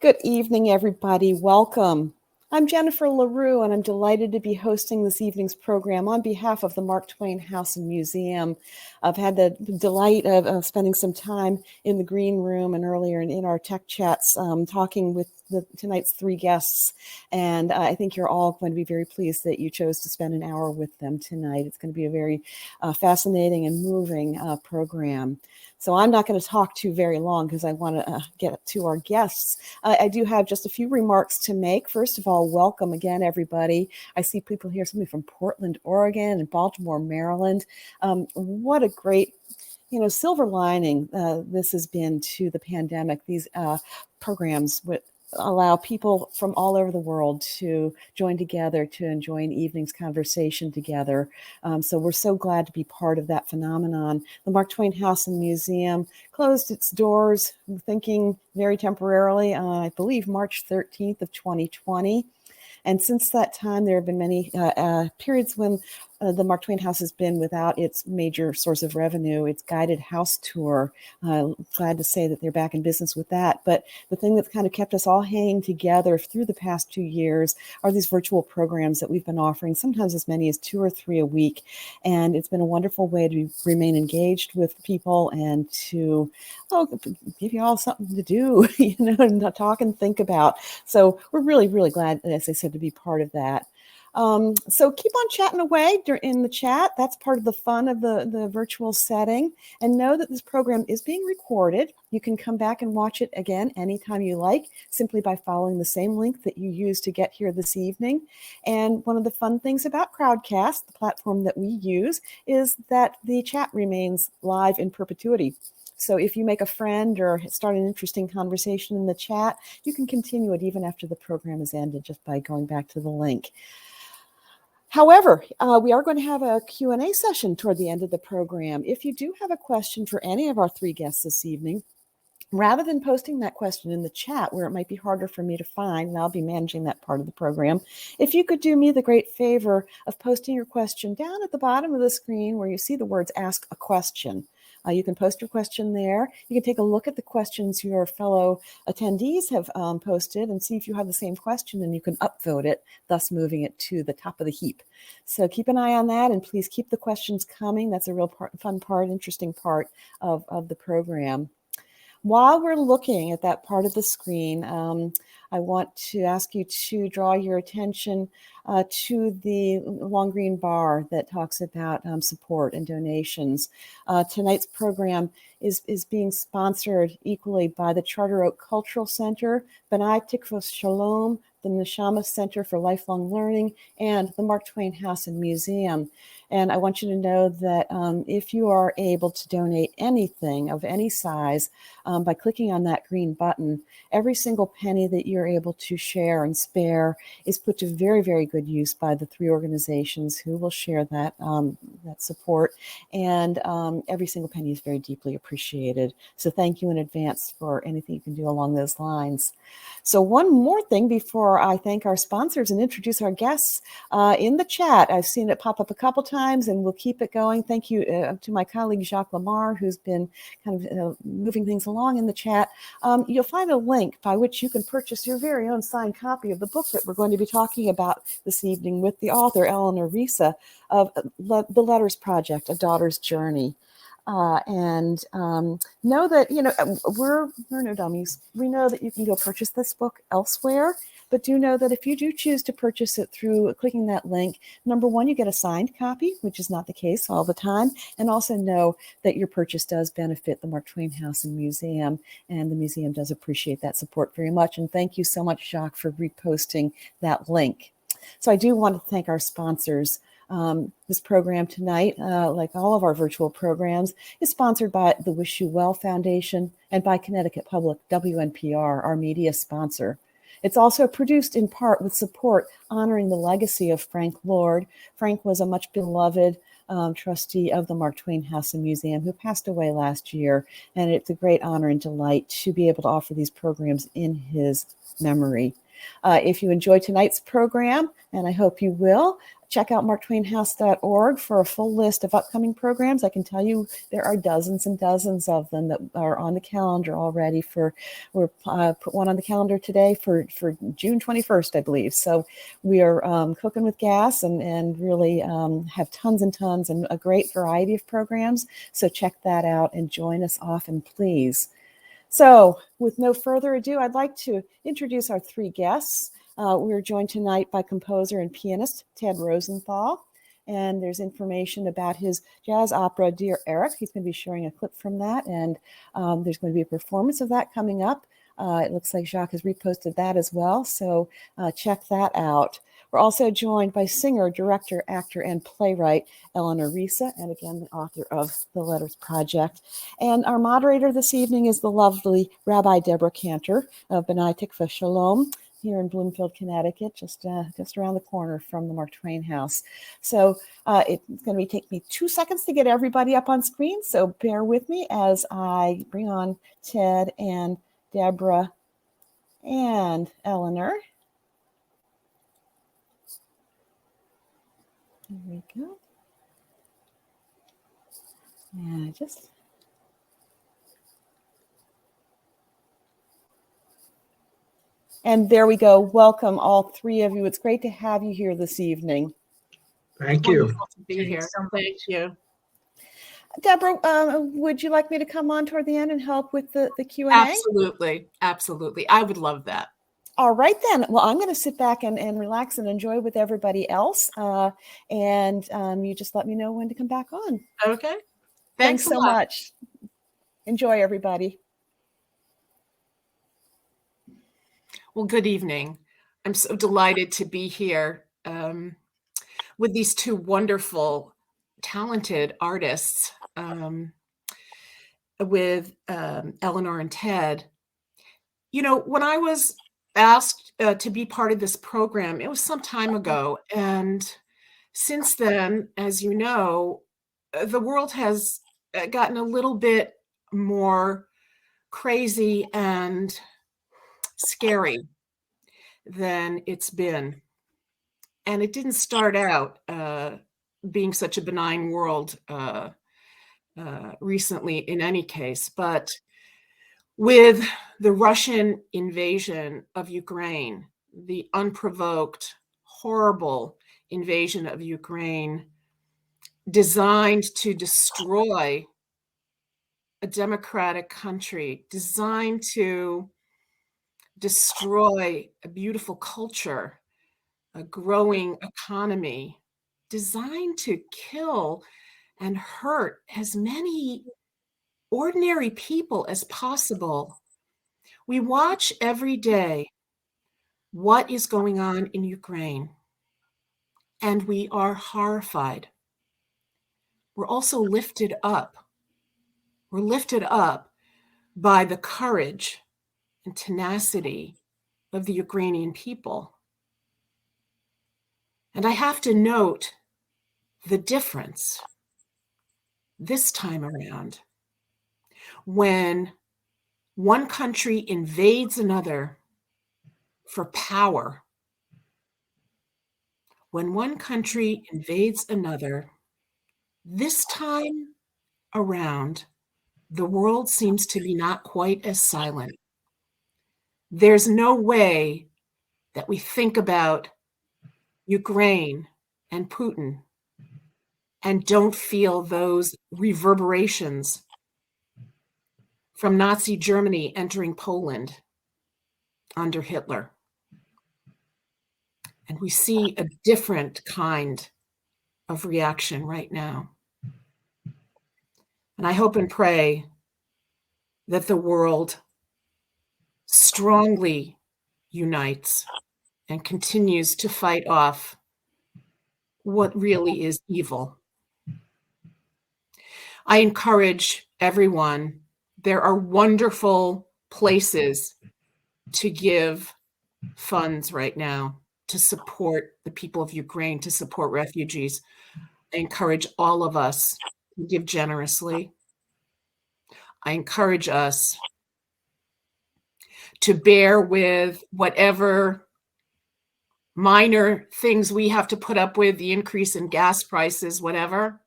Good evening, everybody. Welcome. I'm Jennifer LaRue, and I'm delighted to be hosting this evening's program on behalf of the Mark Twain House and Museum. I've had the delight of spending some time in the green room and earlier in our tech chats talking with tonight's three guests, and I think you're all going to be very pleased that you chose to spend an hour with them tonight. It's going to be a very fascinating and moving program. So I'm not going to talk too very long because I want to get to our guests. I do have just a few remarks to make. First of all, welcome again, everybody. I see people here, somebody from Portland, Oregon, and Baltimore, Maryland. What a great, silver lining this has been to the pandemic. These programs would allow people from all over the world to join together to enjoy an evening's conversation together. So we're so glad to be part of that phenomenon. The Mark Twain House and Museum closed its doors, thinking very temporarily, I believe March 13th of 2020. And since that time, there have been many periods when the Mark Twain House has been without its major source of revenue, its guided house tour. Glad to say that they're back in business with that. But the thing that's kind of kept us all hanging together through the past 2 years are these virtual programs that we've been offering, sometimes as many as 2 or 3 a week. And it's been a wonderful way to remain engaged with people and to give you all something to do, and talk and think about. So we're really, really glad, as I said, to be part of that. So keep on chatting away in the chat. That's part of the fun of the virtual setting. And know that this program is being recorded. You can come back and watch it again anytime you like, simply by following the same link that you used to get here this evening. And one of the fun things about Crowdcast, the platform that we use, is that the chat remains live in perpetuity. So if you make a friend or start an interesting conversation in the chat, you can continue it even after the program is ended just by going back to the link. However, we are going to have a Q&A session toward the end of the program. If you do have a question for any of our three guests this evening, rather than posting that question in the chat where it might be harder for me to find, and I'll be managing that part of the program, if you could do me the great favor of posting your question down at the bottom of the screen where you see the words "Ask a Question." You can post your question there. You can take a look at the questions your fellow attendees have posted and see if you have the same question, and you can upvote it, thus moving it to the top of the heap. So keep an eye on that, and please keep the questions coming. That's a real fun part, interesting part of the program. While we're looking at that part of the screen, I want to ask you to draw your attention to the long green bar that talks about support and donations. Tonight's program is being sponsored equally by the Charter Oak Cultural Center, B'nai Tikvoh-Sholom, the Neshama Center for Lifelong Learning, and the Mark Twain House and Museum. And I want you to know that if you are able to donate anything of any size by clicking on that green button, every single penny that you're able to share and spare is put to very, very good use by the three organizations who will share that support. And every single penny is very deeply appreciated. So thank you in advance for anything you can do along those lines. So one more thing before I thank our sponsors and introduce our guests in the chat. I've seen it pop up a couple times, and we'll keep it going. Thank you to my colleague Jacques Lamar, who's been kind of moving things along in the chat. You'll find a link by which you can purchase your very own signed copy of the book that we're going to be talking about this evening with the author, Eleanor Reissa, of The Letters Project, A Daughter's Journey. And know that, we're no dummies. We know that you can go purchase this book elsewhere, but do know that if you do choose to purchase it through clicking that link, number one, you get a signed copy, which is not the case all the time. And also know that your purchase does benefit the Mark Twain House and Museum, and the museum does appreciate that support very much. And thank you so much, Jacques, for reposting that link. So I do want to thank our sponsors. This program tonight, like all of our virtual programs, is sponsored by the Wish You Well Foundation and by Connecticut Public WNPR, our media sponsor. It's also produced in part with support honoring the legacy of Frank Lord. Frank was a much beloved trustee of the Mark Twain House and Museum who passed away last year, and it's a great honor and delight to be able to offer these programs in his memory. If you enjoy tonight's program, and I hope you will, check out marktwainhouse.org for a full list of upcoming programs. I can tell you there are dozens and dozens of them that are on the calendar already. We're put one on the calendar today for June 21st, I believe. So we are cooking with gas and really have tons and tons and a great variety of programs. So check that out and join us often, please. So with no further ado, I'd like to introduce our three guests. We are joined tonight by composer and pianist Ted Rosenthal. And there's information about his jazz opera, Dear Eric. He's going to be sharing a clip from that. And there's going to be a performance of that coming up. It looks like Jacques has reposted that as well. So check that out. We're also joined by singer, director, actor, and playwright Eleanor Reissa, and again, the author of The Letters Project. And our moderator this evening is the lovely Rabbi Debra Cantor of B'nai Tikvoh-Sholom here in Bloomfield, Connecticut, just around the corner from the Mark Twain House. So it's going to take me 2 seconds to get everybody up on screen, so bear with me as I bring on Ted and Debra and Eleanor. There we go. Yeah, and there we go. Welcome, all three of you. It's great to have you here this evening. Thank you. Wonderful to be here. Thank you. Debra, would you like me to come on toward the end and help with the Q&A? Absolutely. Absolutely. I would love that. All right, then. Well, I'm going to sit back and relax and enjoy with everybody else. And you just let me know when to come back on. Okay. Thanks so much. Enjoy, everybody. Well, good evening. I'm so delighted to be here with these two wonderful, talented artists, with Eleanor and Ted. You know, when I was asked to be part of this program, it was some time ago. And since then, as you know, the world has gotten a little bit more crazy and scary than it's been. And it didn't start out being such a benign world recently in any case, but with the Russian invasion of Ukraine, the unprovoked, horrible invasion of Ukraine designed to destroy a democratic country, designed to destroy a beautiful culture, a growing economy, designed to kill and hurt as many ordinary people as possible. We watch every day what is going on in Ukraine, and we are horrified. We're also lifted up. We're lifted up by the courage and tenacity of the Ukrainian people. And I have to note the difference this time around when one country invades another for power. When one country invades another, this time around, the world seems to be not quite as silent. There's no way that we think about Ukraine and Putin and don't feel those reverberations from Nazi Germany entering Poland under Hitler. And we see a different kind of reaction right now. And I hope and pray that the world strongly unites and continues to fight off what really is evil. I encourage everyone, there are wonderful places to give funds right now to support the people of Ukraine, to support refugees. I encourage all of us to give generously. I encourage us to bear with whatever minor things we have to put up with, the increase in gas prices, whatever,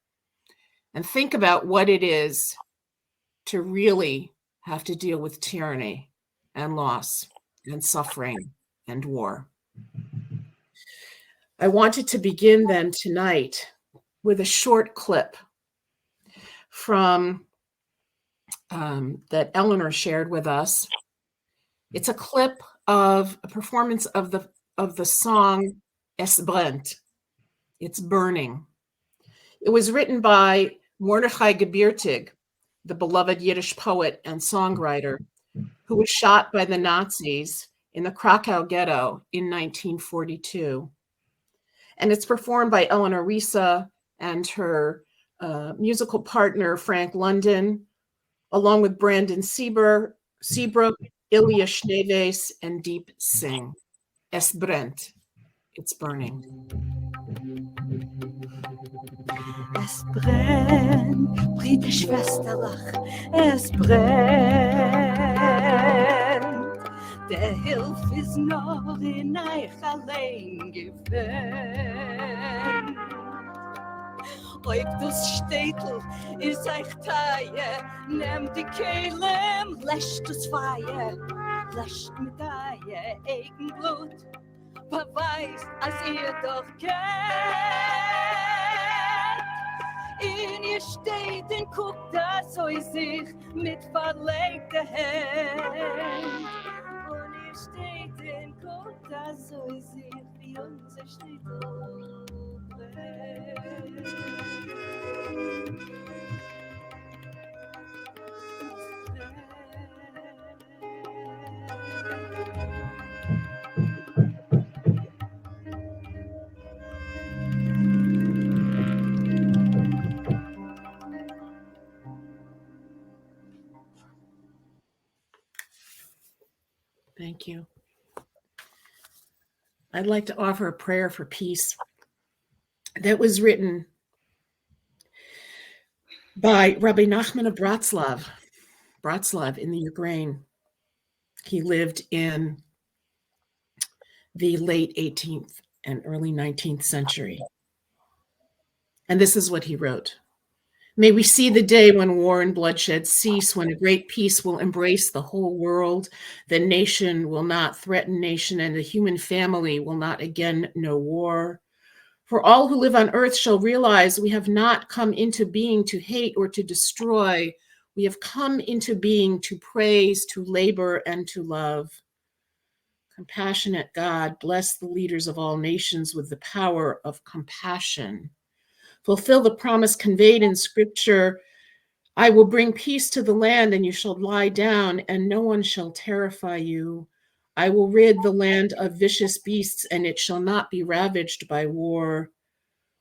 and think about what it is to really have to deal with tyranny and loss and suffering and war. I wanted to begin then tonight with a short clip from that Eleanor shared with us. It's a clip of a performance of the song Es brennt. It's burning. It was written by Mordechai Gebirtig, the beloved Yiddish poet and songwriter, who was shot by the Nazis in the Krakow ghetto in 1942. And it's performed by Eleanor Reissa and her musical partner, Frank London, along with Brandon Seabrook, Ilya Schneeves, and Deep Singh. Es brennt. It's burning. Es brennt, Brüder, Schwesterlach, es brennt. Der Hilf ist noch in euch allein gefällt. Ob das Städtel ist euch Teie, nehmt die Kehlem, lässt das Feier, lässt mit euer Eigenblut, beweist, als ihr doch kennt. In ihr steht und guckt das euch sich mit verlegter Hand. Und ihr steht und guckt das euch sich wie unser Städtel brennt. Thank you. I'd like to offer a prayer for peace that was written by Rabbi Nachman of Bratslav in the Ukraine. He lived in the late 18th and early 19th century. And this is what he wrote. May we see the day when war and bloodshed cease, when a great peace will embrace the whole world. The nation will not threaten nation, and the human family will not again know war. For all who live on earth shall realize we have not come into being to hate or to destroy. We have come into being to praise, to labor, and to love. Compassionate God, bless the leaders of all nations with the power of compassion. Fulfill the promise conveyed in Scripture. I will bring peace to the land, and you shall lie down, and no one shall terrify you. I will rid the land of vicious beasts, and it shall not be ravaged by war.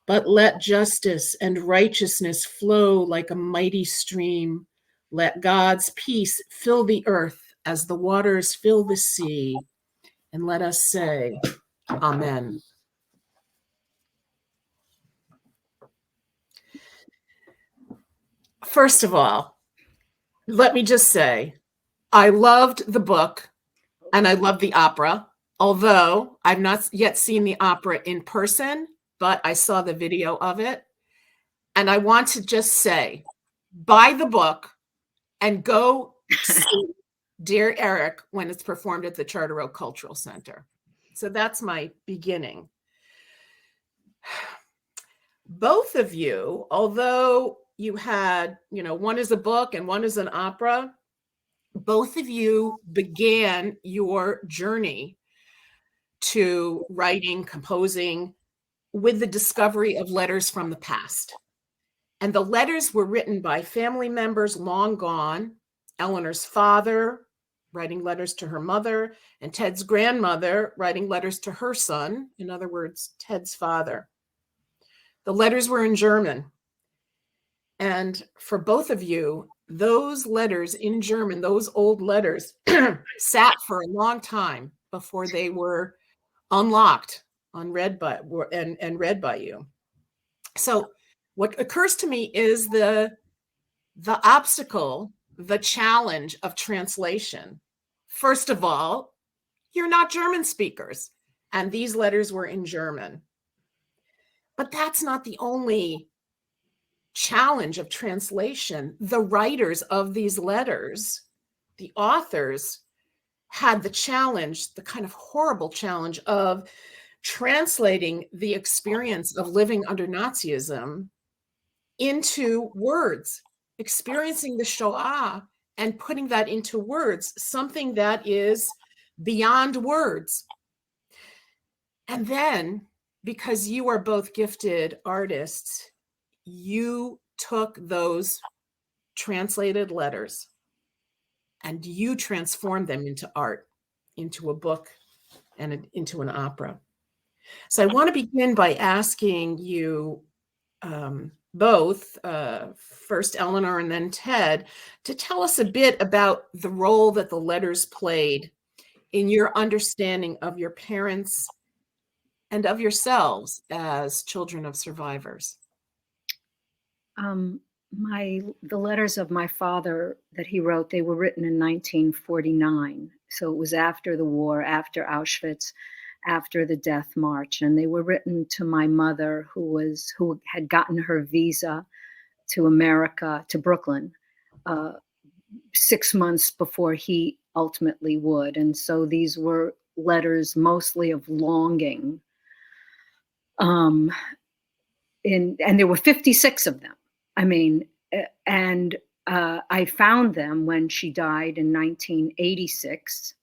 But let justice and righteousness flow like a mighty stream. Let God's peace fill the earth as the waters fill the sea. And let us say, Amen. First of all, let me just say, I loved the book and I loved the opera, although I've not yet seen the opera in person, but I saw the video of it. And I want to just say, buy the book and go see Dear Eric when it's performed at the Charter Oak Cultural Center. So that's my beginning. Both of you, although you had, one is a book and one is an opera, both of you began your journey to writing, composing with the discovery of letters from the past. And the letters were written by family members long gone, Eleanor's father writing letters to her mother, and Ted's grandmother writing letters to her son, in other words, Ted's father. The letters were in German. And for both of you, those letters in German, those old letters, sat for a long time before they were unlocked, read by you. So what occurs to me is the obstacle, the challenge of translation. First of all, you're not German speakers. and these letters were in German. But that's not the only challenge of translation. The writers of these letters, the authors, had the challenge, the kind of horrible challenge of translating the experience of living under Nazism into words, experiencing the Shoah and putting that into words, something that is beyond words. And then, because you are both gifted artists, you took those translated letters and you transformed them into art, into a book, and into an opera. So I want to begin by asking you both, first Eleanor and then Ted, to tell us a bit about the role that the letters played in your understanding of your parents and of yourselves as children of survivors. The letters of my father that he wrote, they were written in 1949. So it was after the war, after Auschwitz, after the death march. And they were written to my mother, who had gotten her visa to America, to Brooklyn, 6 months before he ultimately would. And so these were letters mostly of longing. And there were 56 of them. I mean, and I found them when she died in 1986.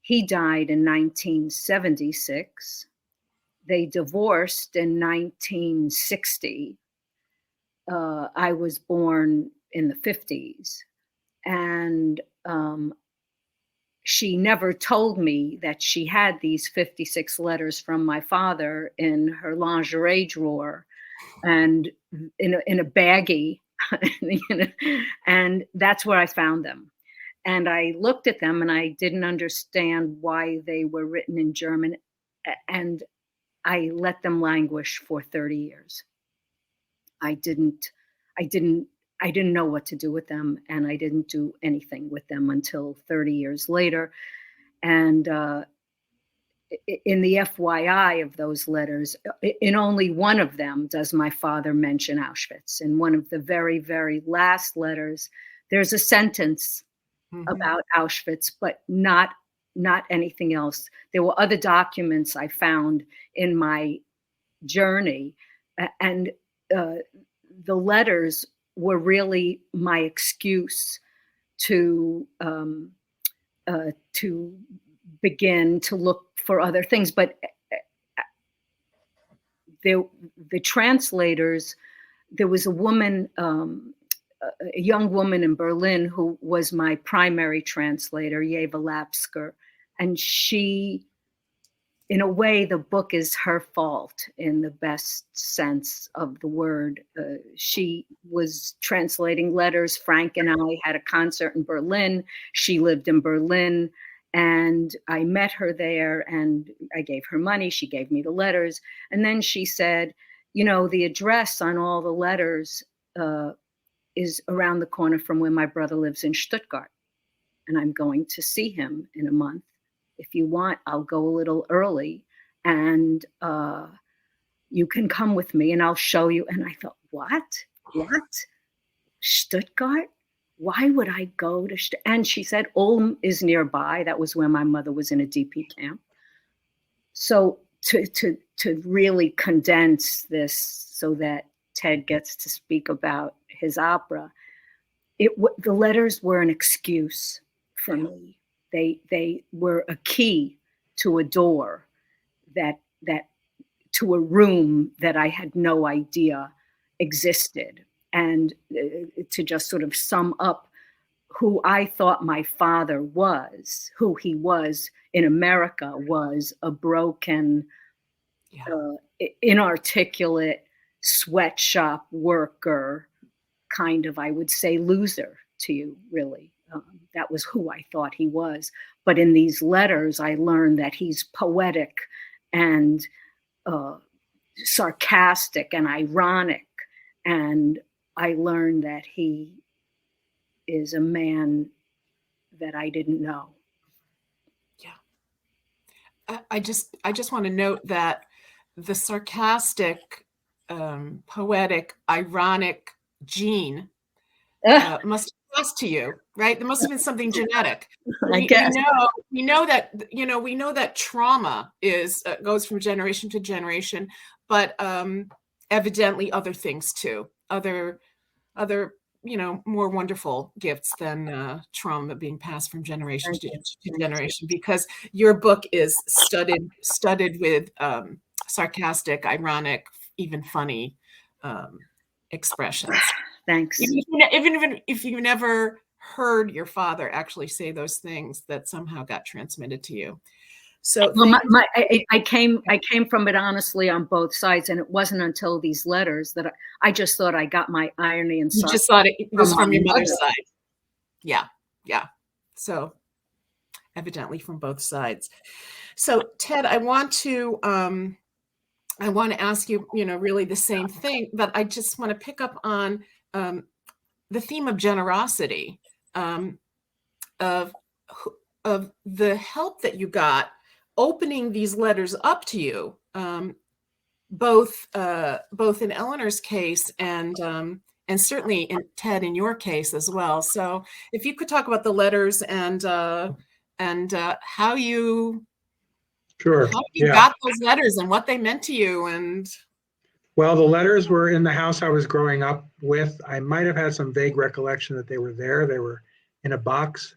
He died in 1976. They divorced in 1960. I was born in the 50s. And she never told me that she had these 56 letters from my father in her lingerie drawer and in a baggie. And that's where I found them. And I looked at them and I didn't understand why they were written in German. And I let them languish for 30 years. I didn't know what to do with them, and I didn't do anything with them until 30 years later. And in the FYI of those letters, in only one of them does my father mention Auschwitz. In one of the very, very last letters, there's a sentence about Auschwitz, but not anything else. There were other documents I found in my journey, and the letters were really my excuse to begin to look for other things. But the translators, there was a woman, a young woman in Berlin who was my primary translator, Yeva Lapsker, and she, in a way, the book is her fault in the best sense of the word. She was translating letters. Frank and I had a concert in Berlin. She lived in Berlin, and I met her there, and I gave her money. She gave me the letters. And then she said, the address on all the letters is around the corner from where my brother lives in Stuttgart. And I'm going to see him in a month. If you want, I'll go a little early and you can come with me and I'll show you. And I thought, what? Stuttgart? Why would I go to Stuttgart? And she said, Ulm is nearby. That was where my mother was in a DP camp. So to really condense this so that Ted gets to speak about his opera, the letters were an excuse for me. They were a key to a door that to a room that I had no idea existed. And to just sort of sum up who I thought my father was, who he was in America, was a broken, inarticulate sweatshop worker, kind of, I would say, loser to you, really. That was who I thought he was. But in these letters, I learned that he's poetic and sarcastic and ironic. And I learned that he is a man that I didn't know. Yeah. I just want to note that the sarcastic, poetic, ironic gene must have passed to you, right? There must have been something genetic. I guess. We know that trauma goes from generation to generation, but evidently other things too, other more wonderful gifts than trauma being passed from generation to generation, because your book is studded with sarcastic, ironic, even funny expressions. Thanks. Even if you never heard your father actually say those things, that somehow got transmitted to you. So well, I came from it honestly on both sides, and it wasn't until these letters that I just thought I got my irony and you just thought it was from your mother's side. Yeah. So evidently from both sides. So Ted, I want to ask you, really the same thing, but I just want to pick up on the theme of generosity, of the help that you got opening these letters up to you, both in Eleanor's case and certainly in Ted, in your case as well. So if you could talk about the letters and how you got those letters and what they meant to you. And well, the letters were in the house I was growing up with. I might have had some vague recollection that they were there. They were in a box,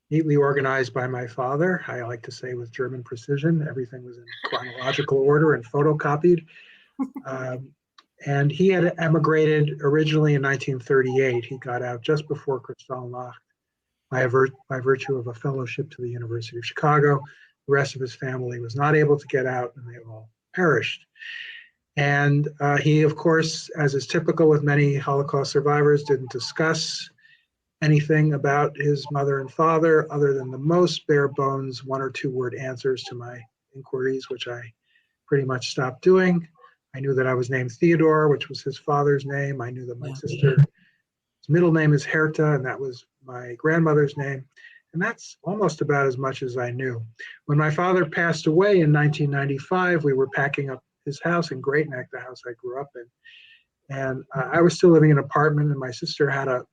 neatly organized by my father. I like to say with German precision. Everything was in chronological order and photocopied. And he had emigrated originally in 1938. He got out just before Kristallnacht by virtue of a fellowship to the University of Chicago. The rest of his family was not able to get out, and they all perished. And he, of course, as is typical with many Holocaust survivors, didn't discuss anything about his mother and father other than the most bare bones 1 or 2 word answers to my inquiries, which I pretty much stopped doing. I knew that I was named Theodore, which was his father's name. I knew that my sister's middle name is Herta, and that was my grandmother's name. And that's almost about as much as I knew. When my father passed away in 1995, we were packing up his house in Great Neck, the house I grew up in. And I was still living in an apartment, and my sister had a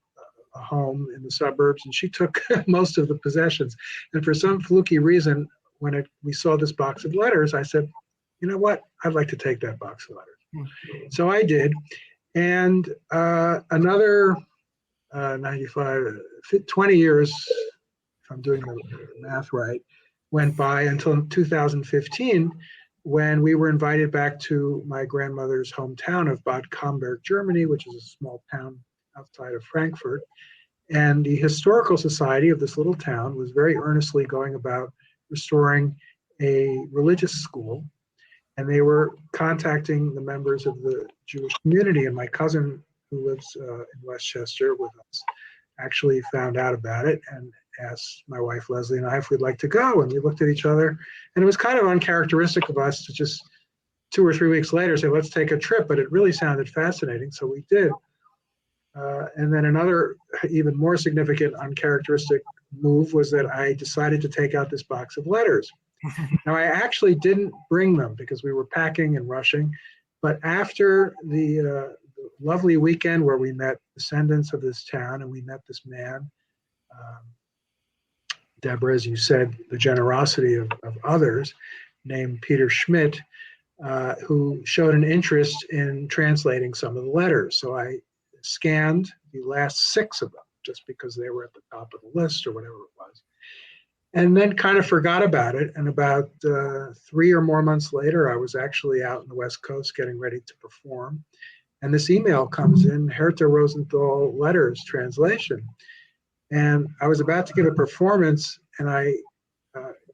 home in the suburbs, and she took most of the possessions. And for some fluky reason, when we saw this box of letters, I said, you know what, I'd like to take that box of letters. So I did. And another 20 years, if I'm doing the math right, went by until 2015, when we were invited back to my grandmother's hometown of Bad Camberg, Germany, which is a small town outside of Frankfurt. And the Historical Society of this little town was very earnestly going about restoring a religious school. And they were contacting the members of the Jewish community. And my cousin, who lives in Westchester with us, actually found out about it and asked my wife Leslie and I if we'd like to go. And we looked at each other, and it was kind of uncharacteristic of us to just 2 or 3 weeks later say, let's take a trip. But it really sounded fascinating, so we did. And then another even more significant uncharacteristic move was that I decided to take out this box of letters. Now, I actually didn't bring them because we were packing and rushing. But after the lovely weekend where we met descendants of this town and we met this man, Deborah, as you said, the generosity of others, named Peter Schmidt, who showed an interest in translating some of the letters. So I scanned the last 6 of them just because they were at the top of the list or whatever it was. And then kind of forgot about it. And about 3 or more months later, I was actually out on the West Coast getting ready to perform. And this email comes in, Herta Rosenthal Letters Translation. And I was about to give a performance, and I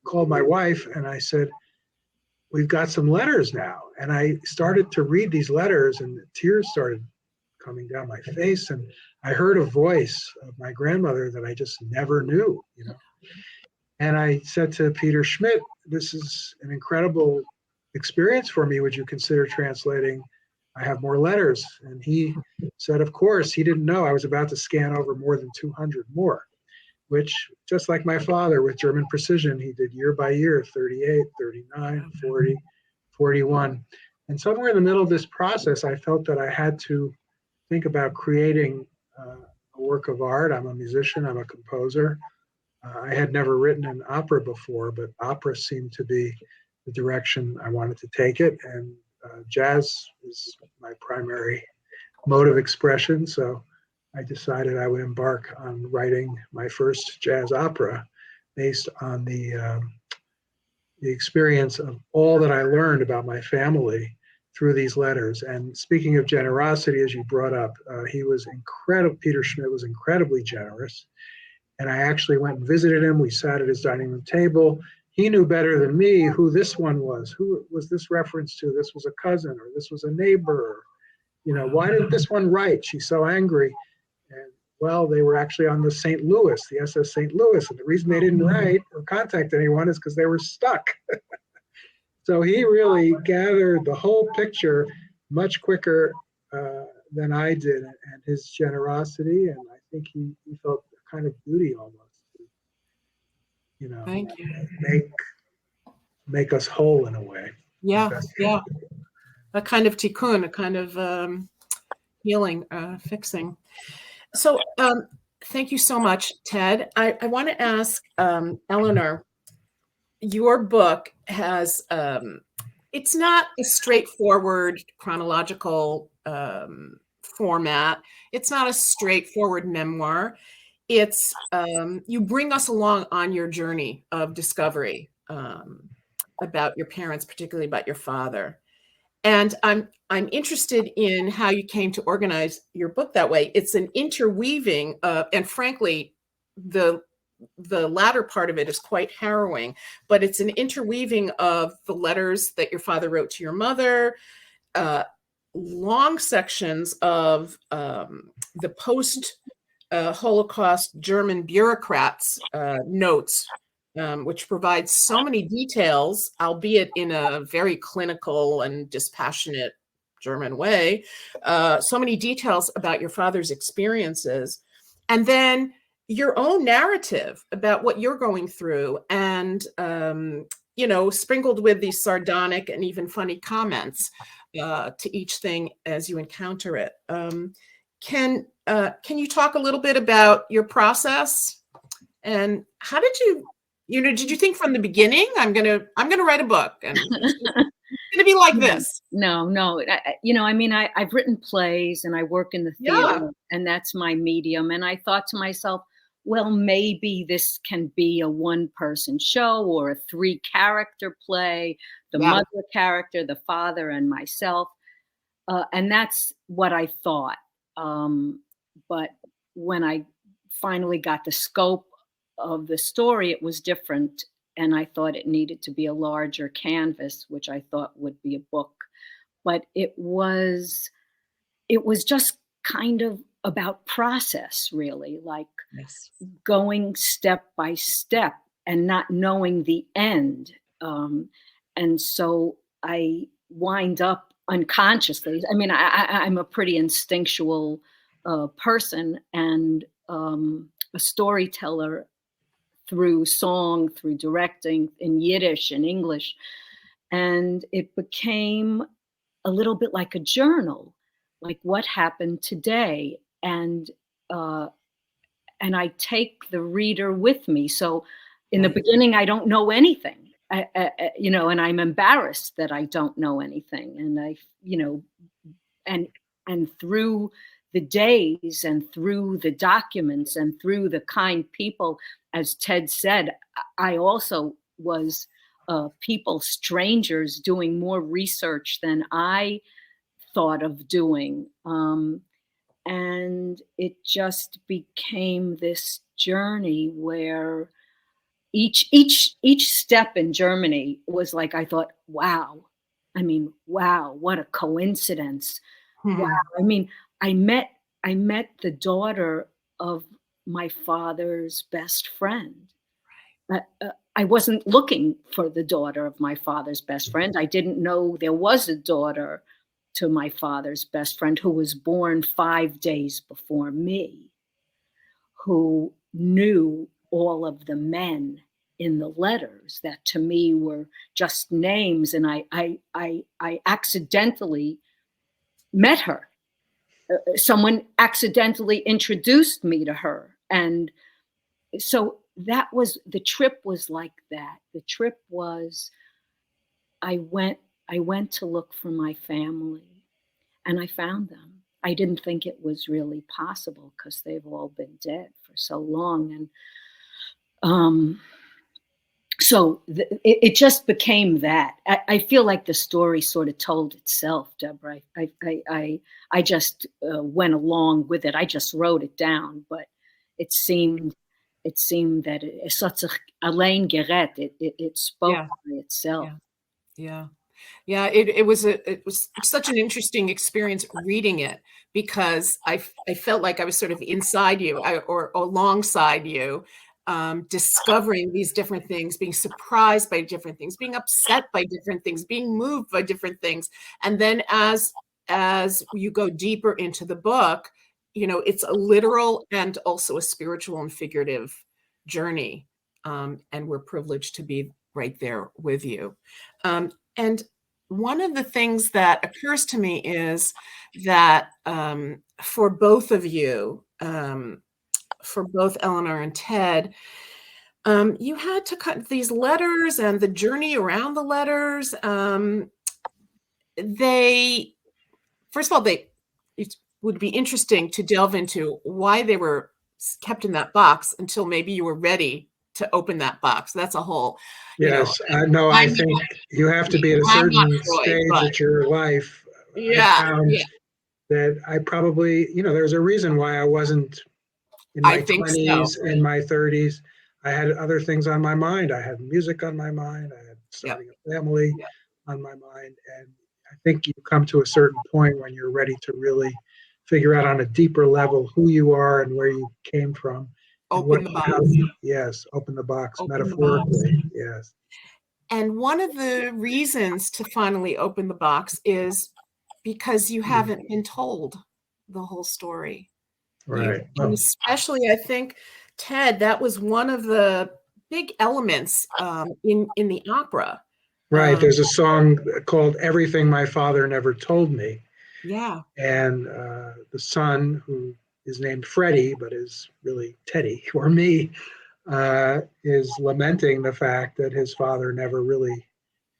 called my wife and I said, we've got some letters now. And I started to read these letters, and the tears started coming down my face. And I heard a voice of my grandmother that I just never knew, you know. And I said to Peter Schmidt, this is an incredible experience for me. Would you consider translating? I have more letters. And he said, of course. He didn't know I was about to scan over more than 200 more. which, just like my father, with German precision, he did year by year, 38, 39, 40, 41. And somewhere in the middle of this process, I felt that I had to think about creating a work of art. I'm a musician, I'm a composer. I had never written an opera before, but opera seemed to be the direction I wanted to take it. And jazz is my primary mode of expression. So I decided I would embark on writing my first jazz opera based on the experience of all that I learned about my family through these letters. And speaking of generosity, as you brought up, he was incredible. Peter Schmidt was incredibly generous. And I actually went and visited him. We sat at his dining room table. He knew better than me who this one was. Who was this reference to? This was a cousin, or this was a neighbor. Or, you know, why didn't this one write? She's so angry. And well, they were actually on the St. Louis, the SS St. Louis. And the reason they didn't write or contact anyone is because they were stuck. So he really gathered the whole picture much quicker than I did, and his generosity. And I think he felt a kind of duty almost to, you know, Thank you. make us whole in a way. Yeah, yeah. A kind of tikkun, a kind of healing, fixing. So thank you so much, Ted. I want to ask Eleanor, your book has, it's not a straightforward chronological format. It's not a straightforward memoir. It's, you bring us along on your journey of discovery about your parents, particularly about your father. And I'm interested in how you came to organize your book that way. It's an interweaving of, and frankly, the latter part of it is quite harrowing, but it's an interweaving of the letters that your father wrote to your mother, long sections of the post-Holocaust German bureaucrats' notes, which provides so many details, albeit in a very clinical and dispassionate German way, so many details about your father's experiences. And then your own narrative about what you're going through, and you know, sprinkled with these sardonic and even funny comments to each thing as you encounter it. Can you talk a little bit about your process, and how did you know, did you think from the beginning, I'm gonna write a book and it's gonna be like this? No. You know, I mean, I've written plays and I work in the theater, and that's my medium. And I thought to myself, well, maybe this can be a one-person show or a 3-character play, the mother character, the father, and myself. And that's what I thought. But when I finally got the scope of the story, it was different. And I thought it needed to be a larger canvas, which I thought would be a book. But it was just kind of about process, really, like going step by step and not knowing the end. And so I wind up unconsciously. I mean, I'm a pretty instinctual person, and a storyteller through song, through directing in Yiddish and English. And it became a little bit like a journal, like what happened today. And I take the reader with me. So in the beginning, I don't know anything, you know, and I'm embarrassed that I don't know anything. And you know, and through the days and through the documents and through the kind people, as Ted said, I also was people, strangers, doing more research than I thought of doing. And it just became this journey where each step in Germany was like, I thought, wow. I mean, wow, what a coincidence. Wow. I mean, I met the daughter of my father's best friend. I wasn't looking for the daughter of my father's best friend. I didn't know there was a daughter to my father's best friend who was born 5 days before me, who knew all of the men in the letters that to me were just names. And I accidentally met her. Someone accidentally introduced me to her. And so the trip was like that. The trip was, I went to look for my family, and I found them. I didn't think it was really possible because they've all been dead for so long. And so it just became that. I feel like the story sort of told itself, Deborah. I just went along with it. I just wrote it down, but it seemed that it's such a Elaine Guéret. It spoke by itself. Yeah. It was such an interesting experience reading it, because I felt like I was sort of inside you or alongside you, discovering these different things, being surprised by different things, being upset by different things, being moved by different things. And then as you go deeper into the book, it's a literal and also a spiritual and figurative journey. And we're privileged to be right there with you. And one of the things that occurs to me is that for both of you, for both Eleanor and Ted, you had to cut these letters and the journey around the letters. First of all, it would be interesting to delve into why they were kept in that box until maybe you were ready to open that box. That's a whole, Yes, I think you have to be at a certain stage at your life. I found that I probably, there's a reason why I wasn't in my 20s and my 30s. I had other things on my mind. I had music on my mind. I had starting a family on my mind. And I think you come to a certain point when you're ready to really figure out on a deeper level who you are and where you came from. Open the box. Yes, open the box, metaphorically. Yes. And one of the reasons to finally open the box is because you haven't been told the whole story. Right. And especially, I think, Ted, that was one of the big elements in the opera. Right. There's a song called "Everything My Father Never Told Me." Yeah. And the son, who is named Freddie, but is really Teddy or me, is lamenting the fact that his father never really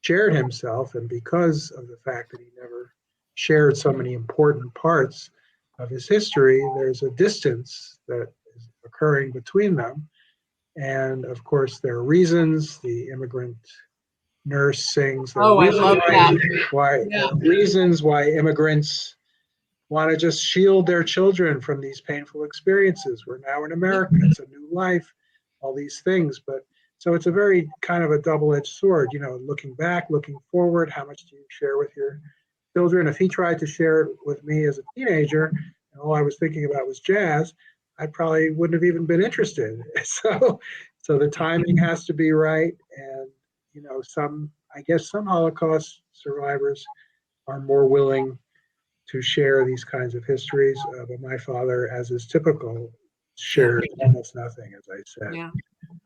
shared himself. And because of the fact that he never shared so many important parts of his history, there's a distance that is occurring between them. And of course, there are reasons. The immigrant nurse sings. I love that. Reasons why immigrants want to just shield their children from these painful experiences. We're now in America. It's a new life, all these things. But so it's a very kind of a double-edged sword, looking back, looking forward. How much do you share with your children? If he tried to share it with me as a teenager, and all I was thinking about was jazz, I probably wouldn't have even been interested. So the timing has to be right. And, some Holocaust survivors are more willing to share these kinds of histories. But my father, as is typical, shared almost nothing, as I said. Yeah,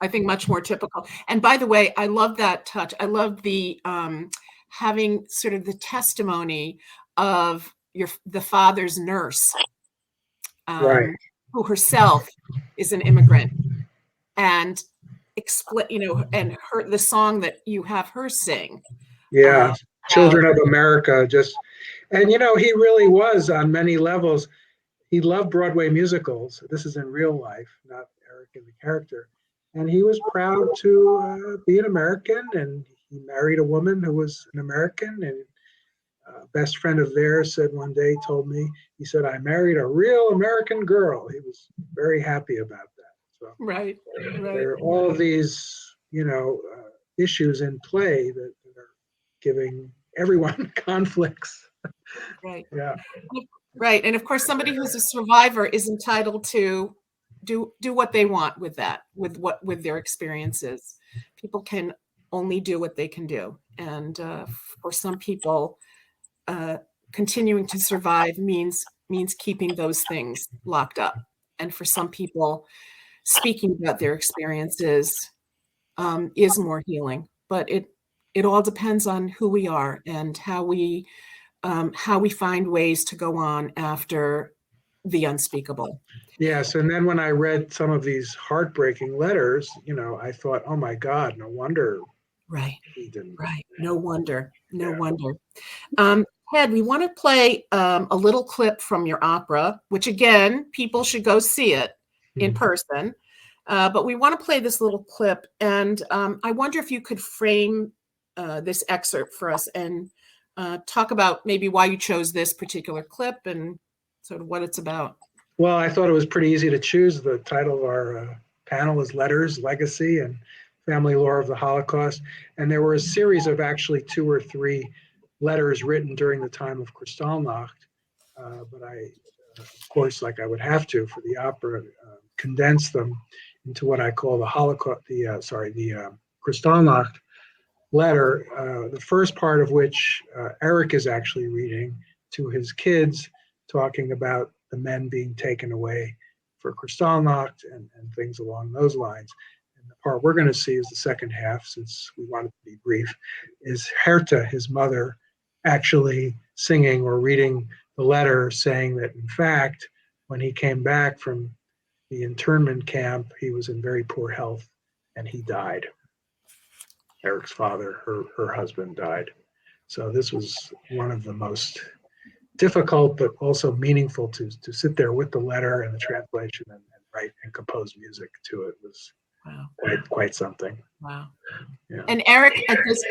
I think much more typical. And by the way, I love that touch. I love the having sort of the testimony of the father's nurse, Right. who herself is an immigrant, and and the song that you have her sing. Yeah, Children of America. And he really was on many levels. He loved Broadway musicals. This is in real life, not Eric in the character. And he was proud to be an American, and he married a woman who was an American. And a best friend of theirs told me, he said, "I married a real American girl." He was very happy about that. So right. There are all of these, issues in play that are giving everyone conflicts. Right. Yeah. Right. And of course, somebody who's a survivor is entitled to do what they want with that, with their experiences. People can only do what they can do. And for some people, continuing to survive means keeping those things locked up. And for some people, speaking about their experiences is more healing. But it all depends on who we are and how we find ways to go on after the unspeakable. Yes, and then when I read some of these heartbreaking letters, I thought, oh my God, no wonder Right. he didn't. Right. No wonder. No wonder. Ted, we want to play a little clip from your opera, which again, people should go see it in person. But we want to play this little clip, and I wonder if you could frame this excerpt for us and talk about maybe why you chose this particular clip and sort of what it's about. Well, I thought it was pretty easy to choose. The title of our panel is Letters, Legacy, and Family Lore of the Holocaust. And there were a series of actually 2 or 3 letters written during the time of Kristallnacht. But I, of course, like I would have to for the opera, condense them into what I call the Holocaust, the Kristallnacht letter, the first part of which Eric is actually reading to his kids, talking about the men being taken away for Kristallnacht and things along those lines. And the part we're going to see is the second half, since we wanted to be brief, is Herta, his mother, actually singing or reading the letter saying that, in fact, when he came back from the internment camp, he was in very poor health and he died. Eric's father, her husband, died. So this was one of the most difficult but also meaningful to sit there with the letter and the translation and write and compose music to it was quite something. Wow. Yeah. And Eric at this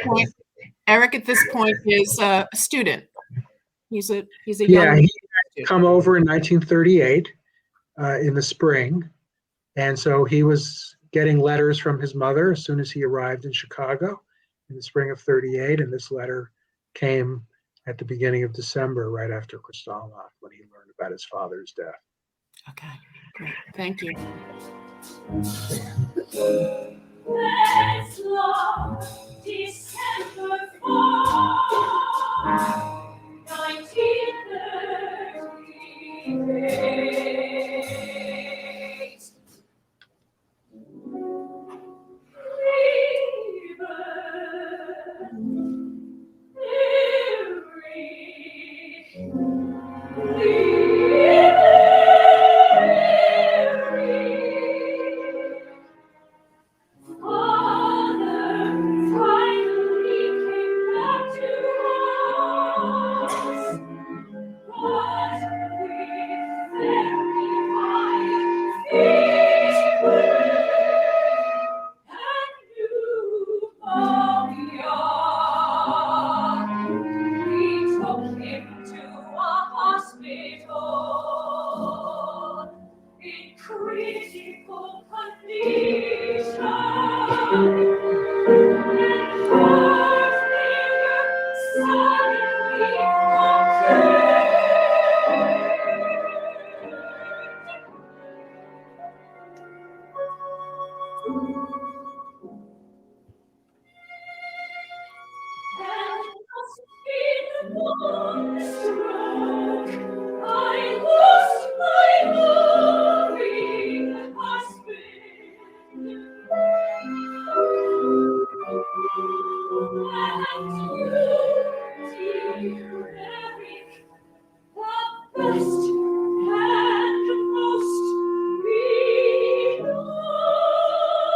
point is a student. He's a young he student. come over in 1938 in the spring, and so he was getting letters from his mother as soon as he arrived in Chicago in the spring of 38, and this letter came at the beginning of December, right after Kristallnacht, when he learned about his father's death. Okay, great. Thank you. Let's love December 1938. Critical I lost my loving husband, and you, dear Eric, the best and most benign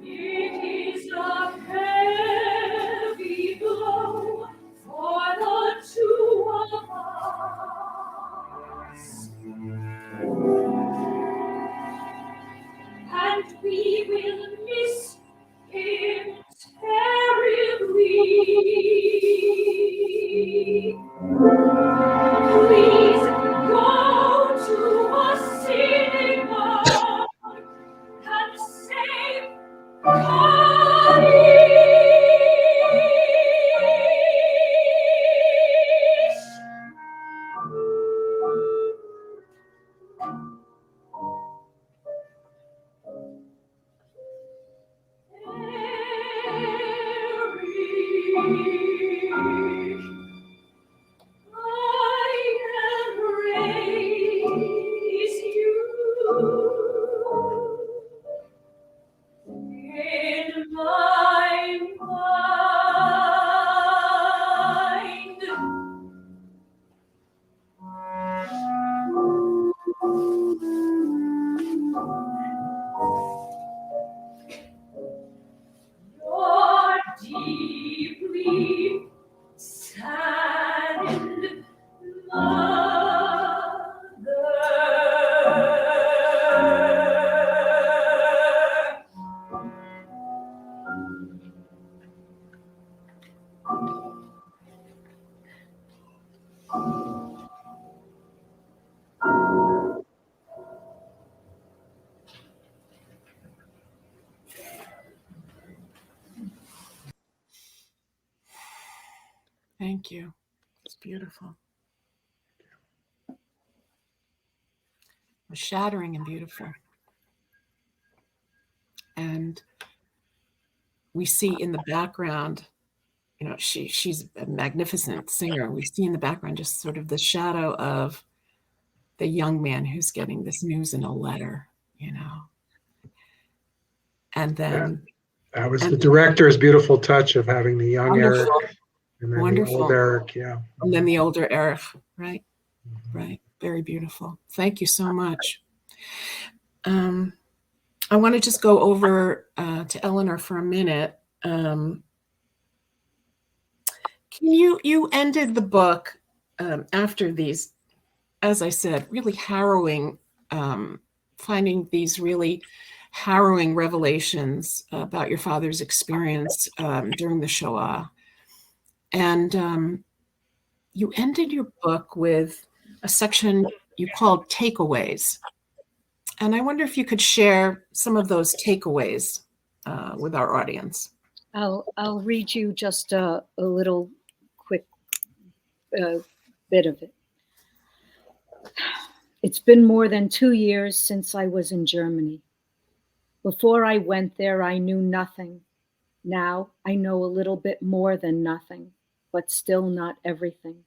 It is a heavy blow for the two of us, and we will miss him terribly. Please go to a cinema and save Paris. Thank you. It's beautiful. Shattering and beautiful. And we see in the background, you know, she's a magnificent singer. We see in the background just sort of the shadow of the young man who's getting this news in a letter, you know. And then that was the director's beautiful touch of having the young wonderful. Eric and then Wonderful. the old Eric, yeah. And then the older Eric, right? Right. Very beautiful. Thank you so much. I want to just go over to Eleanor for a minute. You ended the book after these, as I said, really harrowing, finding these really harrowing revelations about your father's experience during the Shoah. And you ended your book with a section you called takeaways. And I wonder if you could share some of those takeaways with our audience. I'll read you just a little quick bit of it. It's been more than 2 years since I was in Germany. Before I went there, I knew nothing. Now I know a little bit more than nothing, but still not everything.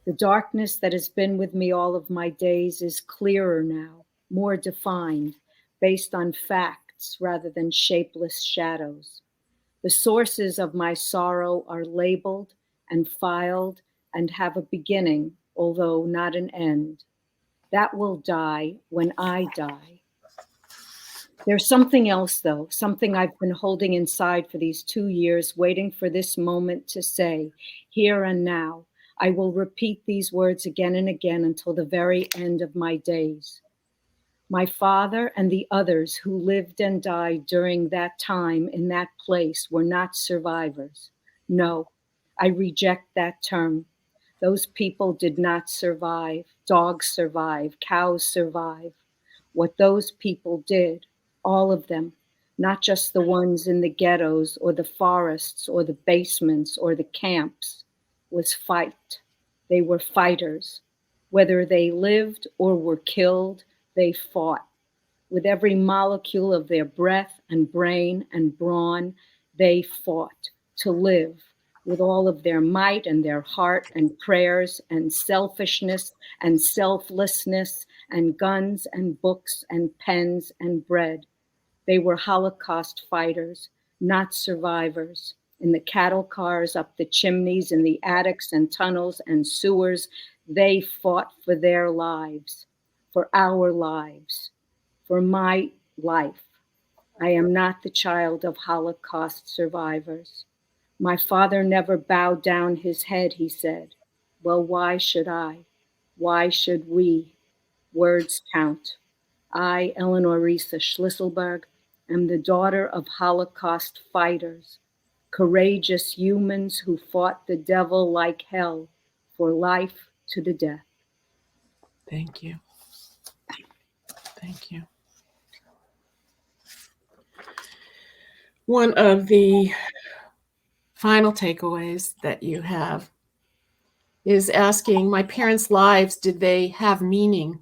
The darkness that has been with me all of my days is clearer now, more defined, based on facts rather than shapeless shadows. The sources of my sorrow are labeled and filed and have a beginning, although not an end. That will die when I die. There's something else, though, something I've been holding inside for these 2 years, waiting for this moment to say, here and now. I will repeat these words again and again until the very end of my days. My father and the others who lived and died during that time in that place were not survivors. No, I reject that term. Those people did not survive. Dogs survive, cows survive. What those people did, all of them, not just the ones in the ghettos or the forests or the basements or the camps, was fight. They were fighters. Whether they lived or were killed, they fought. With every molecule of their breath and brain and brawn, they fought to live with all of their might and their heart and prayers and selfishness and selflessness and guns and books and pens and bread. They were Holocaust fighters, not survivors. In the cattle cars, up the chimneys, in the attics and tunnels and sewers, they fought for their lives, for our lives, for my life. I am not the child of Holocaust survivors. My father never bowed down his head, he said. Well, why should I? Why should we? Words count. I, Eleanor Reissa Schlisselberg, am the daughter of Holocaust fighters, courageous humans who fought the devil like hell for life to the death. Thank you. Thank you. One of the final takeaways that you have is asking, my parents' lives, did they have meaning?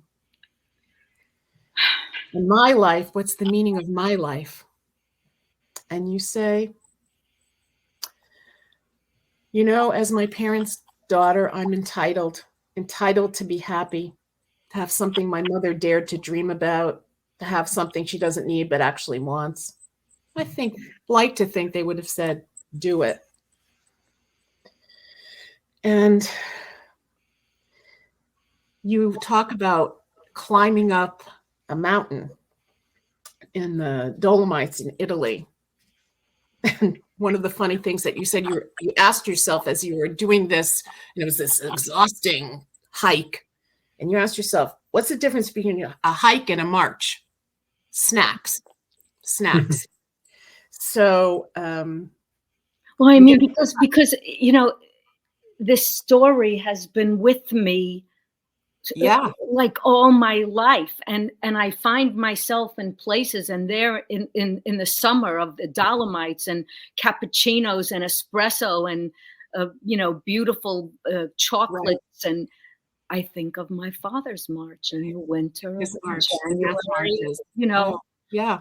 In my life, what's the meaning of my life? And you say, you know, as my parents' daughter, I'm entitled to be happy, to have something my mother dared to dream about, to have something she doesn't need but actually wants. Like to think they would have said, do it. And you talk about climbing up a mountain in the Dolomites in Italy. And one of the funny things that you said, you asked yourself as you were doing this, and it was this exhausting hike, and you asked yourself, what's the difference between a hike and a march? Snacks. So, well, I mean, because you know, this story has been with me, like all my life, and I find myself in places, and there in the summer of the Dolomites and cappuccinos and espresso and beautiful chocolates. And I think of my father's march in the winter of His march, the January, death marches. Oh, yeah.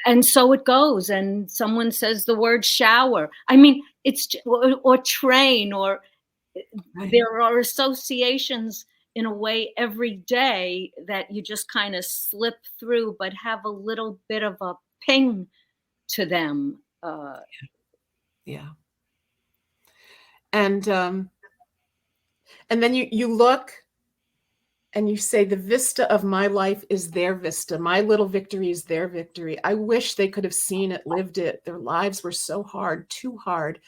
And so it goes, and someone says the word shower. I mean, or train, or Right. there are associations in a way every day that you just kind of slip through, but have a little bit of a ping to them. Yeah. And then you look and you say, the vista of my life is their vista. My little victory is their victory. I wish they could have seen it, lived it. Their lives were so hard, too hard,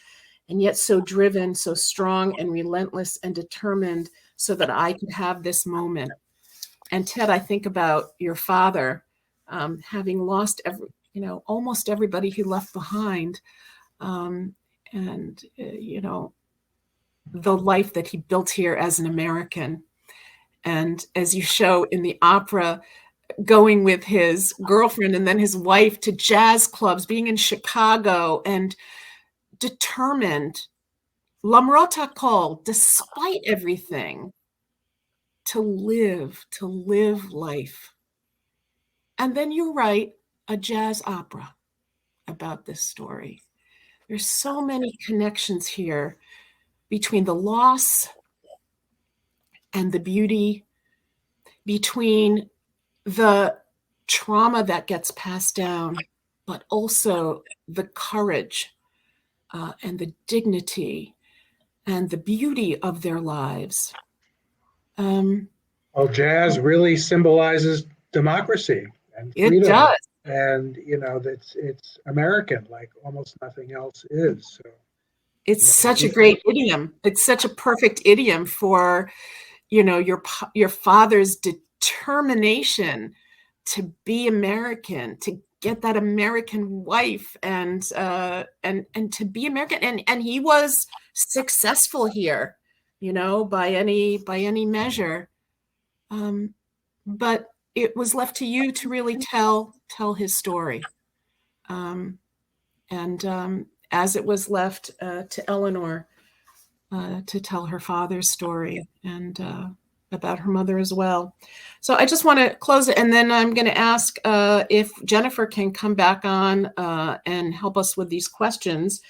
and yet so driven, so strong and relentless and determined, so that I could have this moment. And Ted, I think about your father, having lost almost everybody he left behind, and the life that he built here as an American. And as you show in the opera, going with his girlfriend and then his wife to jazz clubs, being in Chicago, and determined, lamrot hakol, despite everything, to live life. And then you write a jazz opera about this story. There's so many connections here between the loss and the beauty, between the trauma that gets passed down, but also the courage and the dignity and the beauty of their lives. Well, jazz really symbolizes democracy and freedom. It does. And, it's American, like almost nothing else is. So it's such a great idiom. It's such a perfect idiom for, your father's determination to be American, to get that American wife, and to be American. And he was successful here, by any measure. But it was left to you to really tell his story. As it was left to Eleanor to tell her father's story, and about her mother as well. So I just want to close it, and then I'm going to ask if Jennifer can come back on and help us with these questions.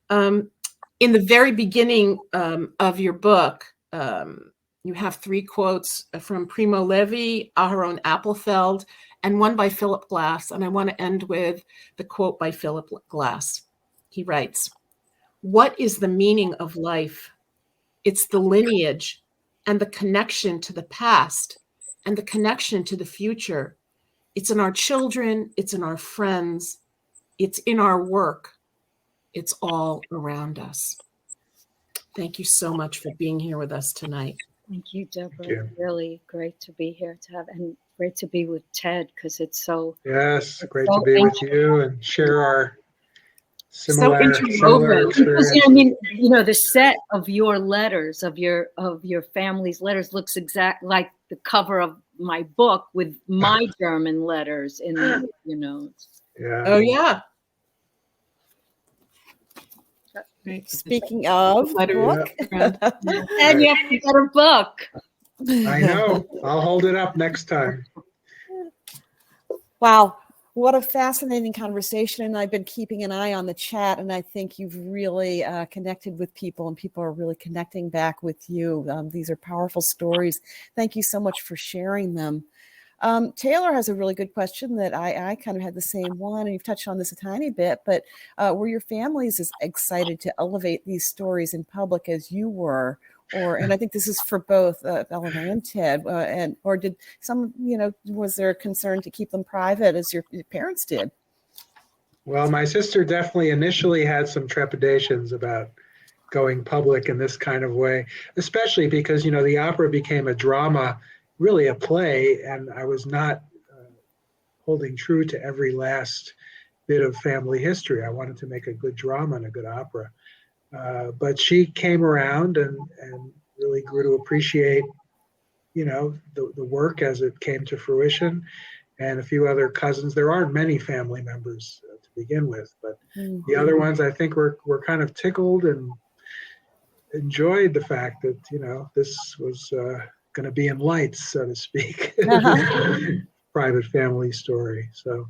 In the very beginning of your book, you have 3 quotes from Primo Levi, Aharon Appelfeld, and one by Philip Glass. And I want to end with the quote by Philip Glass. He writes, "What is the meaning of life? It's the lineage and the connection to the past and the connection to the future. It's in our children, it's in our friends, it's in our work. It's all around us." Thank you so much for being here with us tonight. Thank you, Deborah. Thank you. Really great to be here and great to be with Ted, because it's so. Yes, great to be with you and share our similar interwoven. experiences. I mean, the set of your letters, of your family's letters, looks exact like the cover of my book with my German letters in it, Yeah. Oh, yeah. Speaking of book, and you have to get a book. I know. I'll hold it up next time. Wow, what a fascinating conversation. And I've been keeping an eye on the chat, and I think you've really connected with people, and people are really connecting back with you. These are powerful stories. Thank you so much for sharing them. Taylor has a really good question that I kind of had the same one, and you've touched on this a tiny bit, but were your families as excited to elevate these stories in public as you were? And I think this is for both Eleanor and Ted, or did some, was there a concern to keep them private as your parents did? Well, my sister definitely initially had some trepidations about going public in this kind of way, especially because, the opera became a drama, really a play, and I was not holding true to every last bit of family history. I wanted to make a good drama and a good opera. But she came around and really grew to appreciate, the work as it came to fruition, and a few other cousins. There aren't many family members to begin with, but the other ones I think were kind of tickled and enjoyed the fact that, this was going to be in lights, so to speak. Private family story. So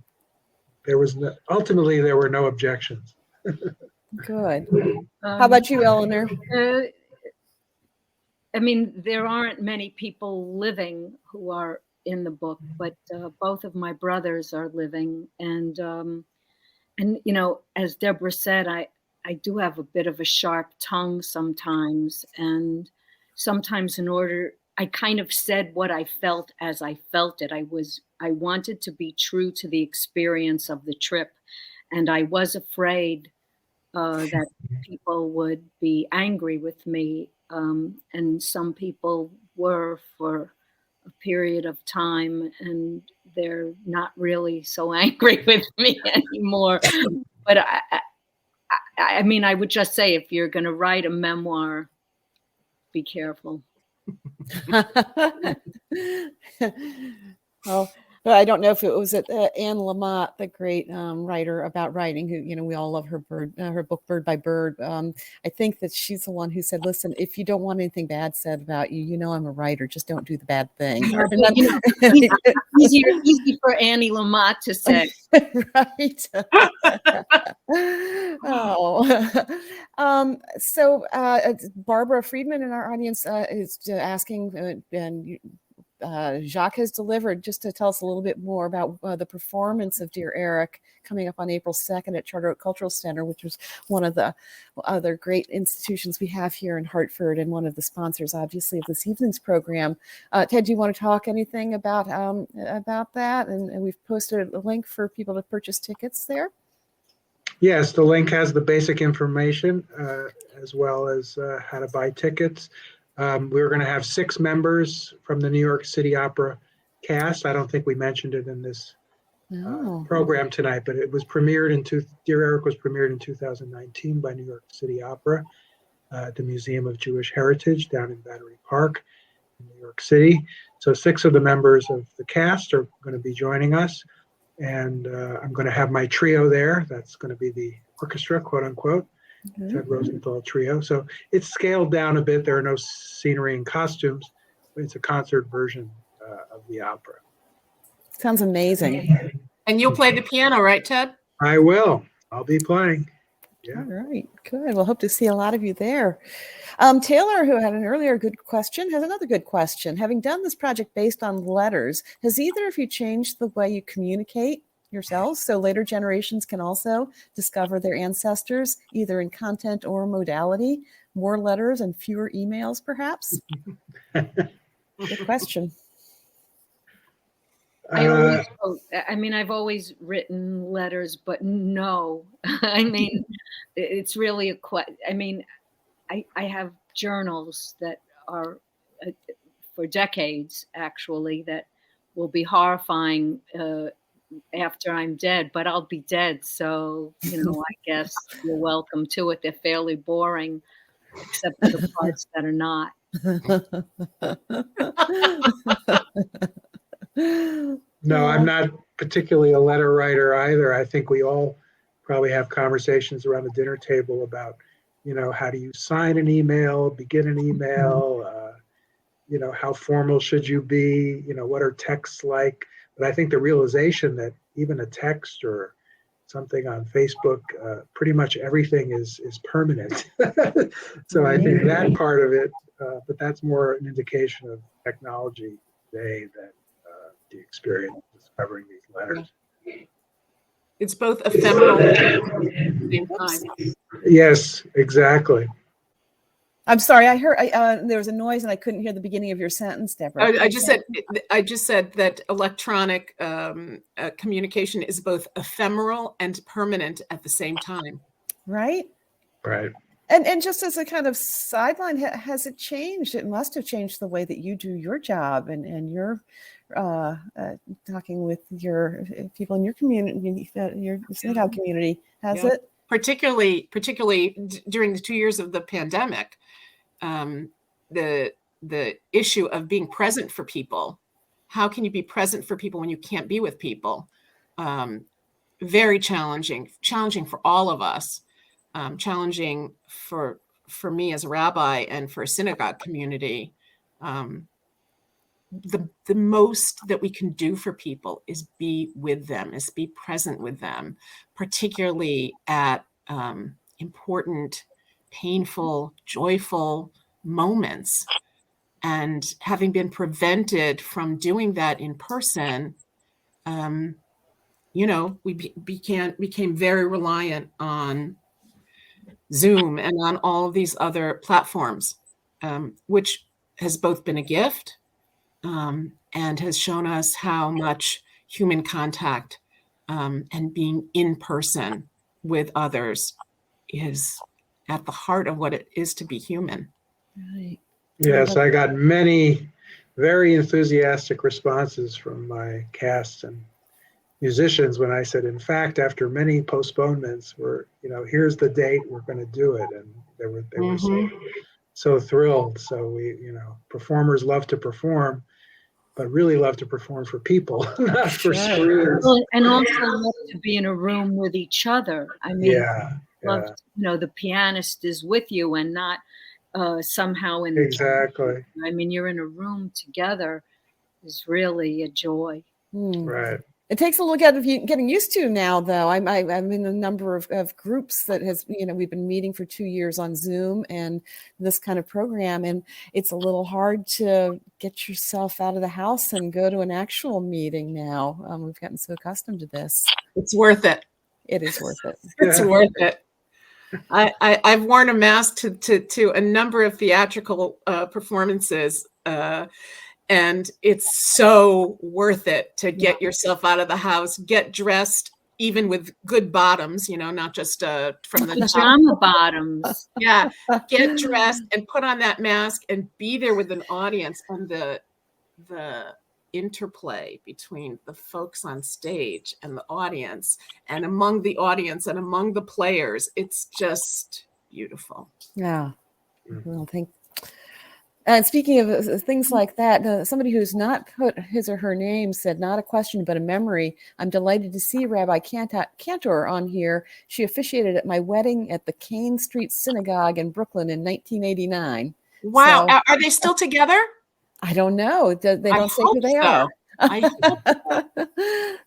ultimately there were no objections. Good. How about you, Eleanor? I mean, there aren't many people living who are in the book, but both of my brothers are living, and as Deborah said, I do have a bit of a sharp tongue sometimes, and sometimes I kind of said what I felt as I felt it. I wanted to be true to the experience of the trip, and I was afraid that people would be angry with me, and some people were for a period of time, and they're not really so angry with me anymore. But I mean, I would just say, if you're going to write a memoir, be careful. Well, I don't know if it was Anne Lamott, the great writer about writing, who, we all love her book, Bird by Bird. I think that she's the one who said, listen, if you don't want anything bad said about you, I'm a writer, just don't do the bad thing. Easy for Annie Lamott to say. Right. So Barbara Friedman in our audience is asking, and Jacques has delivered, just to tell us a little bit more about the performance of Dear Eric coming up on April 2nd at Charter Oak Cultural Center, which was one of the other great institutions we have here in Hartford, and one of the sponsors, obviously, of this evening's program. Ted, do you want to talk anything about that? And we've posted a link for people to purchase tickets there. Yes, the link has the basic information as well as how to buy tickets. We're going to have 6 members from the New York City Opera cast. I don't think we mentioned it in this program tonight, but it was premiered Dear Eric was premiered in 2019 by New York City Opera at the Museum of Jewish Heritage down in Battery Park in New York City. So 6 of the members of the cast are going to be joining us, and I'm going to have my trio there. That's going to be the orchestra, quote unquote. Ted Rosenthal trio. So it's scaled down a bit. There are no scenery and costumes, but it's a concert version of the opera. Sounds amazing. And you'll play the piano, right, Ted? I will. I'll be playing. Yeah. All right, good. We'll hope to see a lot of you there. Taylor, who had an earlier good question, has another good question. Having done this project based on letters, has either of you changed the way you communicate yourselves so later generations can also discover their ancestors, either in content or modality? More letters and fewer emails, perhaps? Good question. I've always written letters, but no. I mean, it's really I have journals that are for decades, actually, that will be horrifying after I'm dead, but I'll be dead. So, I guess you're welcome to it. They're fairly boring, except for the parts that are not. No, I'm not particularly a letter writer either. I think we all probably have conversations around the dinner table about, how do you sign an email, begin an email, how formal should you be, what are texts like? But I think the realization that even a text or something on Facebook, pretty much everything is permanent. So I think that part of it, but that's more an indication of technology today than the experience of discovering these letters. It's both ephemeral and at the same time. Yes, exactly. I'm sorry, I heard there was a noise and I couldn't hear the beginning of your sentence, Deborah. I just said that electronic communication is both ephemeral and permanent at the same time. Right. Right. And just as a kind of sideline, has it changed? It must have changed the way that you do your job and you're talking with your people in your community, your synagogue community. Has it? Particularly during the 2 years of the pandemic, the issue of being present for people. How can you be present for people when you can't be with people? Very challenging for all of us. Challenging for for me as a rabbi and for a synagogue community, the most that we can do for people is be with them, is be present with them, particularly at important, painful, joyful moments. And having been prevented from doing that in person, we became very reliant on Zoom and on all of these other platforms, which has both been a gift and has shown us how much human contact and being in person with others is at the heart of what it is to be human. Right. Yes, I got many very enthusiastic responses from my cast and musicians when I said, in fact, after many postponements, here's the date, we're going to do it. And they were so thrilled. So we, performers love to perform, but really love to perform for people, not for screens. Well, and also love to be in a room with each other. I mean, love, the pianist is with you and not somehow in exactly. I mean, you're in a room together is really a joy. Right. It takes a little getting used to now, though. I'm in a number of groups that has, we've been meeting for 2 years on Zoom and this kind of program, and it's a little hard to get yourself out of the house and go to an actual meeting now. We've gotten so accustomed to this. It's worth it. It is worth it. It's worth it. I've worn a mask to a number of theatrical performances. And it's so worth it to get yourself out of the house, get dressed, even with good bottoms, not just from the pajama bottoms. Yeah, get dressed and put on that mask and be there with an audience, and the interplay between the folks on stage and the audience, and among the audience and among the players. It's just beautiful. Yeah. Well, And speaking of things like that, somebody who's not put his or her name said, not a question, but a memory. I'm delighted to see Rabbi Cantor on here. She officiated at my wedding at the Kane Street Synagogue in Brooklyn in 1989. Wow. So, are they still together? I don't know. They don't say who they are. I hope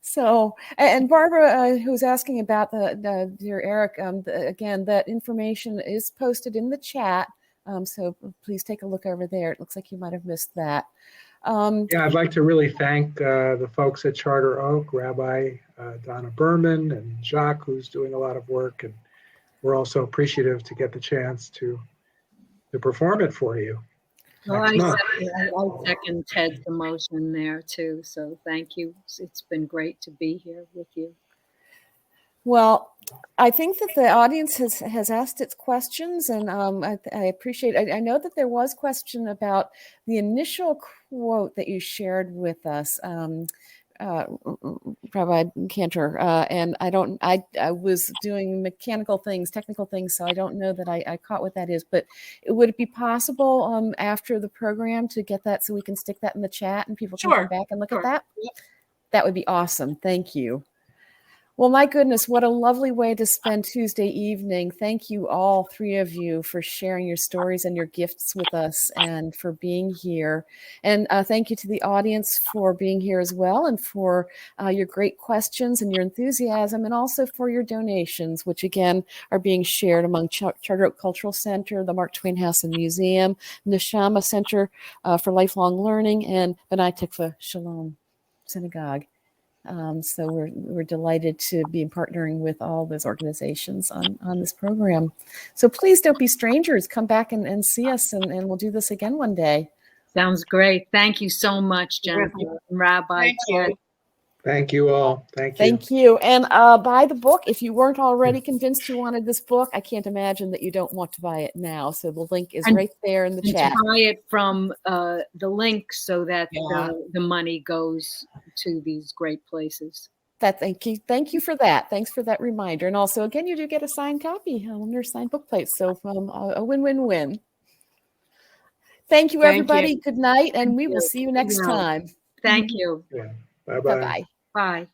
so. And Barbara, who's asking about the dear Eric, again, that information is posted in the chat. So please take a look over there. It looks like you might have missed that. I'd like to really thank the folks at Charter Oak, Rabbi Donna Berman and Jacques, who's doing a lot of work. And we're also appreciative to get the chance to perform it for you. Well, I second Ted's emotion there too. So thank you. It's been great to be here with you. Well, I think that the audience has asked its questions, and I appreciate it. I know that there was question about the initial quote that you shared with us, Rabbi Cantor, and I was doing mechanical things, technical things, so I don't know that I caught what that is. But would it be possible after the program to get that so we can stick that in the chat and people can come back and look at that? Yep. That would be awesome. Thank you. Well, my goodness, what a lovely way to spend Tuesday evening. Thank you, all three of you, for sharing your stories and your gifts with us and for being here. And thank you to the audience for being here as well, and for your great questions and your enthusiasm, and also for your donations, which again are being shared among Charter Oak Cultural Center, the Mark Twain House and Museum, Neshama Center for Lifelong Learning, and Tikvoh-Sholom Synagogue. So we're delighted to be partnering with all those organizations on this program. So please don't be strangers. Come back and see us, and we'll do this again one day. Sounds great. Thank you so much, Jennifer and Rabbi. Thank you all. Thank you. Thank you. And buy the book. If you weren't already convinced you wanted this book, I can't imagine that you don't want to buy it now. So the link is right there in the chat. Buy it from the link so that the money goes to these great places. Thank you for that. Thanks for that reminder. And also, again, you do get a signed copy on your signed book plate. So a win-win-win. Thank you, everybody. Good night, and we will see you next time. Thank you. Bye-bye. Bye-bye. Bye.